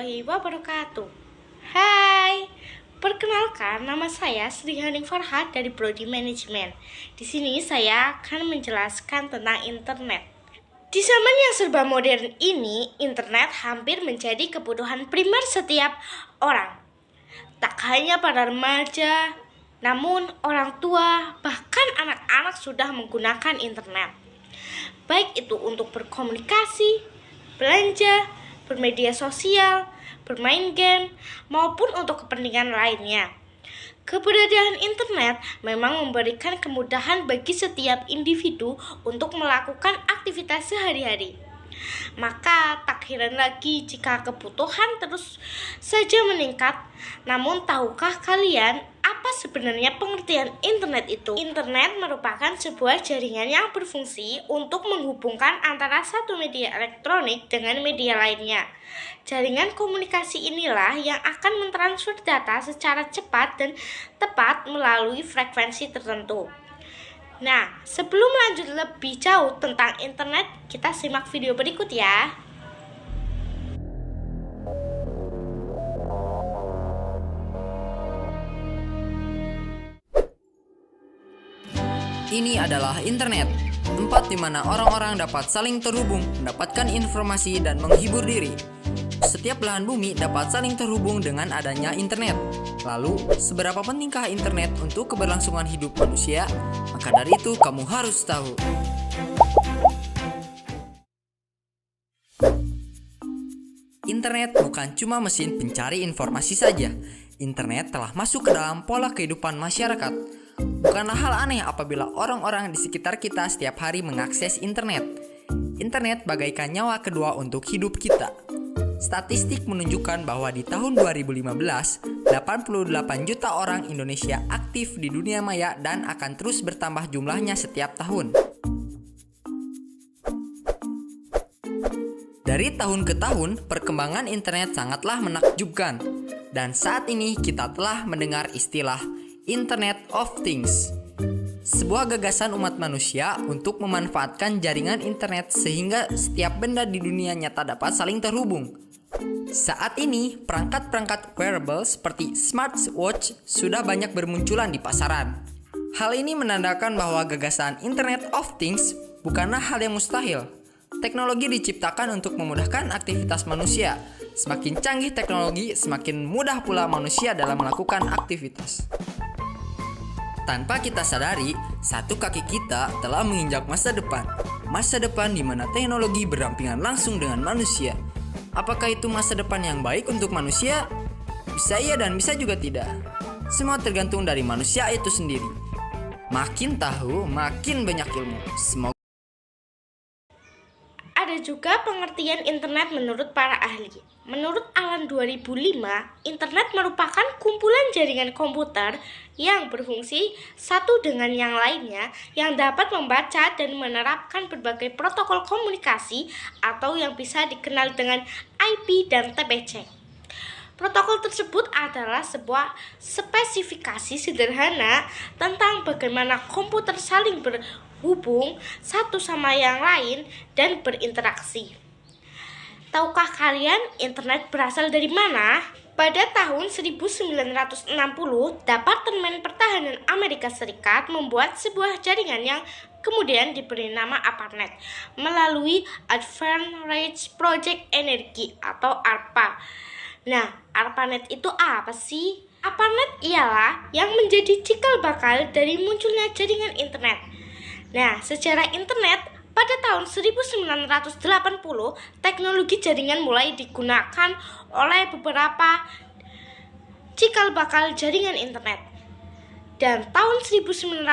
warahmatullahi wabarakatuh. Hai, perkenalkan nama saya Sri Haning Farhat dari Prodi Manajemen. Di sini saya akan menjelaskan tentang internet. Di zaman yang serba modern ini, internet hampir menjadi kebutuhan primer setiap orang. Tak hanya para remaja, namun orang tua, bahkan anak-anak sudah menggunakan internet. Baik itu untuk berkomunikasi, belanja, bermedia sosial, bermain game, maupun untuk kepentingan lainnya. Keberadaan internet memang memberikan kemudahan bagi setiap individu untuk melakukan aktivitas sehari-hari. Maka tak heran lagi jika kebutuhan terus saja meningkat. Namun tahukah kalian apa sebenarnya pengertian internet itu? Internet merupakan sebuah jaringan yang berfungsi untuk menghubungkan antara satu media elektronik dengan media lainnya. Jaringan komunikasi inilah yang akan mentransfer data secara cepat dan tepat melalui frekuensi tertentu. Nah, sebelum lanjut lebih jauh tentang internet, kita simak video berikut ya. Ini adalah internet, tempat di mana orang-orang dapat saling terhubung, mendapatkan informasi, dan menghibur diri. Setiap belahan bumi dapat saling terhubung dengan adanya internet. Lalu, seberapa pentingkah internet untuk keberlangsungan hidup manusia? Maka dari itu, kamu harus tahu. Internet bukan cuma mesin pencari informasi saja. Internet telah masuk ke dalam pola kehidupan masyarakat. Bukanlah hal aneh apabila orang-orang di sekitar kita setiap hari mengakses internet. Internet bagaikan nyawa kedua untuk hidup kita. Statistik menunjukkan bahwa di tahun 2015, 88 juta orang Indonesia aktif di dunia maya dan akan terus bertambah jumlahnya setiap tahun. Dari tahun ke tahun, perkembangan internet sangatlah menakjubkan. Dan saat ini kita telah mendengar istilah Internet of Things. Sebuah gagasan umat manusia untuk memanfaatkan jaringan internet sehingga setiap benda di dunia nyata dapat saling terhubung. Saat ini, perangkat-perangkat wearable seperti smartwatch sudah banyak bermunculan di pasaran. Hal ini menandakan bahwa gagasan Internet of Things bukanlah hal yang mustahil. Teknologi diciptakan untuk memudahkan aktivitas manusia. Semakin canggih teknologi, semakin mudah pula manusia dalam melakukan aktivitas. Tanpa kita sadari, satu kaki kita telah menginjak masa depan. Masa depan di mana teknologi berdampingan langsung dengan manusia. Apakah itu masa depan yang baik untuk manusia? Bisa iya dan bisa juga tidak. Semua tergantung dari manusia itu sendiri. Makin tahu, makin banyak ilmu. Semoga Ada juga pengertian internet menurut para ahli. Menurut Alan 2005, internet merupakan kumpulan jaringan komputer yang berfungsi satu dengan yang lainnya yang dapat membaca dan menerapkan berbagai protokol komunikasi atau yang bisa dikenal dengan IP dan TPC. Protokol tersebut adalah sebuah spesifikasi sederhana tentang bagaimana komputer saling berhubung satu sama yang lain dan berinteraksi. Tahukah kalian internet berasal dari mana? Pada tahun 1960, Departemen Pertahanan Amerika Serikat membuat sebuah jaringan yang kemudian diberi nama ARPANET melalui Advanced Reach Project Energy atau ARPA. Nah, ARPANET itu apa sih? ARPANET ialah yang menjadi cikal bakal dari munculnya jaringan internet. Nah, secara internet pada tahun 1980, teknologi jaringan mulai digunakan oleh beberapa cikal bakal jaringan internet. Dan tahun 1980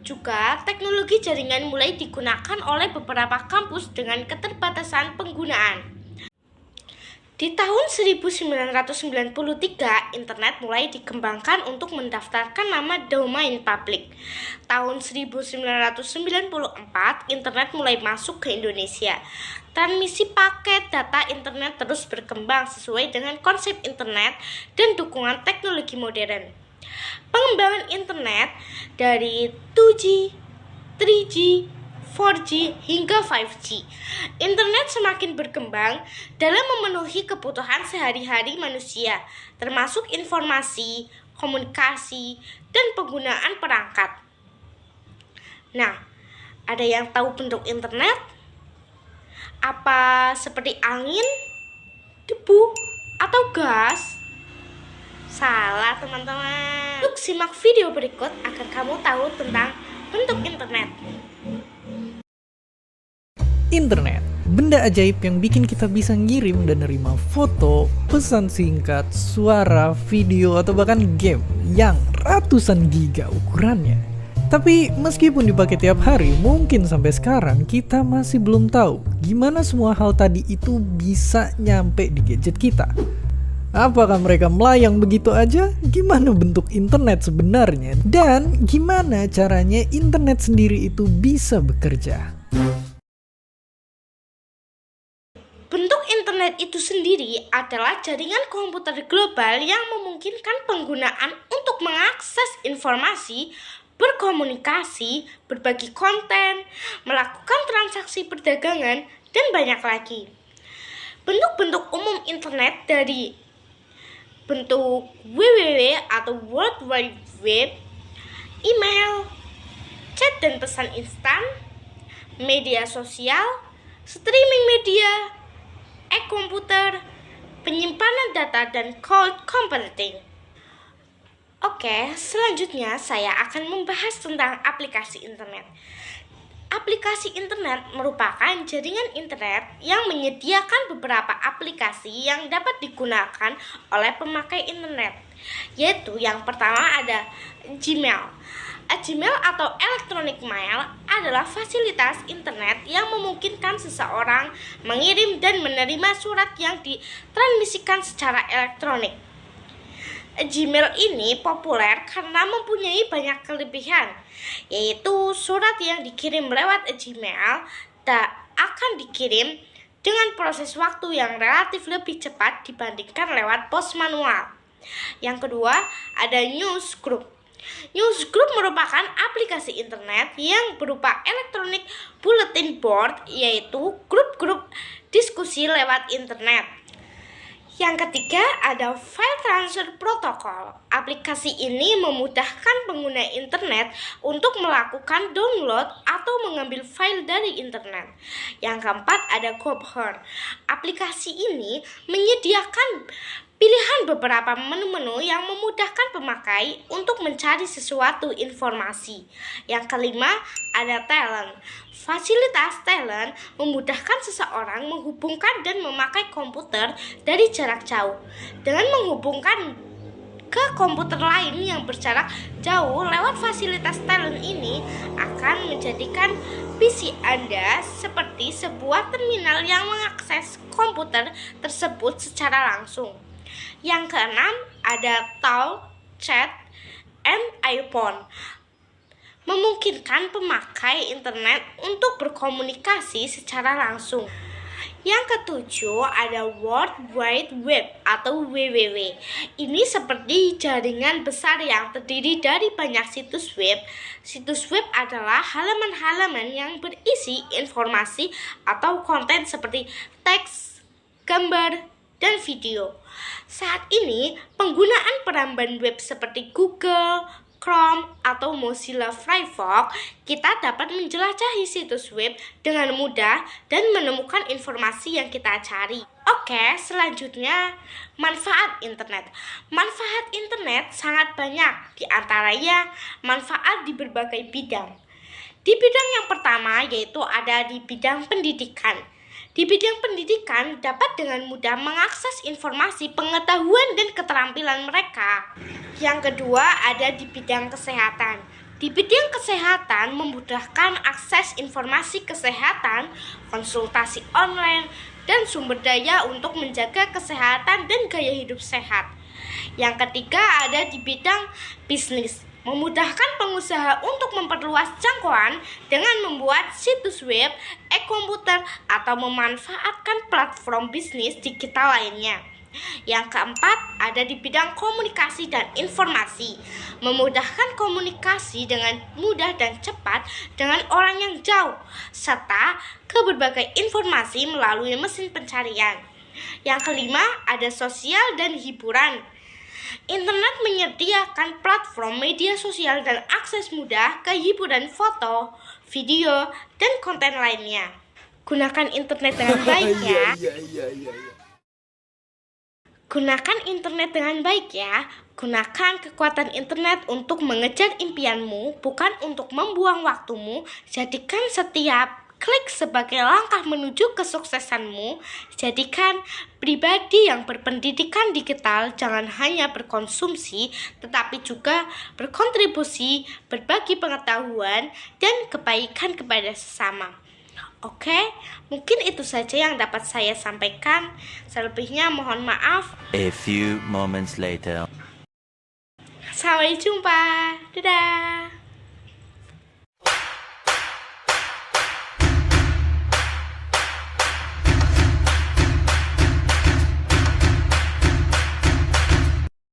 juga teknologi jaringan mulai digunakan oleh beberapa kampus dengan keterbatasan penggunaan. Di tahun 1993, internet mulai dikembangkan untuk mendaftarkan nama domain publik. Tahun 1994, internet mulai masuk ke Indonesia. Transmisi paket data internet terus berkembang sesuai dengan konsep internet dan dukungan teknologi modern. Pengembangan internet dari 2G, 3G, 4G hingga 5G. Internet semakin berkembang dalam memenuhi kebutuhan sehari-hari manusia, termasuk informasi, komunikasi, dan penggunaan perangkat. Nah, ada yang tahu bentuk internet? Apa seperti angin, debu, atau gas? Salah, teman-teman. Untuk simak video berikut agar kamu tahu tentang bentuk internet. Internet, benda ajaib yang bikin kita bisa ngirim dan nerima foto, pesan singkat, suara, video, atau bahkan game yang ratusan giga ukurannya. Tapi meskipun dipakai tiap hari, mungkin sampai sekarang kita masih belum tahu gimana semua hal tadi itu bisa nyampe di gadget kita. Apakah mereka melayang begitu aja? Gimana bentuk internet sebenarnya? Dan gimana caranya internet sendiri itu bisa bekerja? Bentuk internet itu sendiri adalah jaringan komputer global yang memungkinkan penggunaan untuk mengakses informasi, berkomunikasi, berbagi konten, melakukan transaksi perdagangan, dan banyak lagi. Bentuk-bentuk umum internet dari bentuk www atau World Wide Web, email, chat dan pesan instan, media sosial, streaming media, e-komputer, penyimpanan data, dan cloud computing. Oke, selanjutnya saya akan membahas tentang aplikasi internet. Aplikasi internet merupakan jaringan internet yang menyediakan beberapa aplikasi yang dapat digunakan oleh pemakai internet, yaitu yang pertama ada Gmail. Gmail atau electronic mail adalah fasilitas internet yang memungkinkan seseorang mengirim dan menerima surat yang ditransmisikan secara elektronik. Gmail ini populer karena mempunyai banyak kelebihan, yaitu surat yang dikirim lewat Gmail akan dikirim dengan proses waktu yang relatif lebih cepat dibandingkan lewat pos manual. Yang kedua, ada Newsgroup. Newsgroup merupakan aplikasi internet yang berupa electronic bulletin board, yaitu grup-grup diskusi lewat internet. Yang ketiga ada File Transfer Protocol. Aplikasi ini memudahkan pengguna internet untuk melakukan download atau mengambil file dari internet. Yang keempat ada Gopher. Aplikasi ini menyediakan pilihan beberapa menu-menu yang memudahkan pemakai untuk mencari sesuatu informasi. Yang kelima ada Talent. Fasilitas Talent memudahkan seseorang menghubungkan dan memakai komputer dari jarak jauh. Dengan menghubungkan ke komputer lain yang berjarak jauh lewat fasilitas Talent ini akan menjadikan PC Anda seperti sebuah terminal yang mengakses komputer tersebut secara langsung. Yang keenam ada Talk, Chat, and iPhone. Memungkinkan pemakai internet untuk berkomunikasi secara langsung. Yang ketujuh ada World Wide Web atau WWW. Ini seperti jaringan besar yang terdiri dari banyak situs web. Situs web adalah halaman-halaman yang berisi informasi atau konten seperti teks, gambar, dan video. Saat ini, penggunaan peramban web seperti Google, Chrome, atau Mozilla Firefox, kita dapat menjelajahi situs web dengan mudah dan menemukan informasi yang kita cari. Oke, selanjutnya manfaat internet. Manfaat internet sangat banyak, di antaranya manfaat di berbagai bidang. Di bidang yang pertama yaitu ada di bidang pendidikan. Di bidang pendidikan dapat dengan mudah mengakses informasi, pengetahuan, dan keterampilan mereka. Yang kedua ada di bidang kesehatan. Di bidang kesehatan memudahkan akses informasi kesehatan, konsultasi online, dan sumber daya untuk menjaga kesehatan dan gaya hidup sehat. Yang ketiga ada di bidang bisnis. Memudahkan pengusaha untuk memperluas jangkauan dengan membuat situs web, e-komputer, atau memanfaatkan platform bisnis digital lainnya. Yang keempat, ada di bidang komunikasi dan informasi. Memudahkan komunikasi dengan mudah dan cepat dengan orang yang jauh, serta ke berbagai informasi melalui mesin pencarian. Yang kelima, ada sosial dan hiburan. Internet menyediakan platform media sosial dan akses mudah ke hiburan foto, video, dan konten lainnya. Gunakan internet dengan baik ya. Gunakan internet dengan baik ya. Gunakan kekuatan internet untuk mengejar impianmu, bukan untuk membuang waktumu. Jadikan setiap klik sebagai langkah menuju kesuksesanmu. Jadikan pribadi yang berpendidikan digital, jangan hanya berkonsumsi, tetapi juga berkontribusi, berbagi pengetahuan, dan kebaikan kepada sesama. Oke, mungkin itu saja yang dapat saya sampaikan. Selebihnya mohon maaf. A few moments later. Sampai jumpa. Dadah.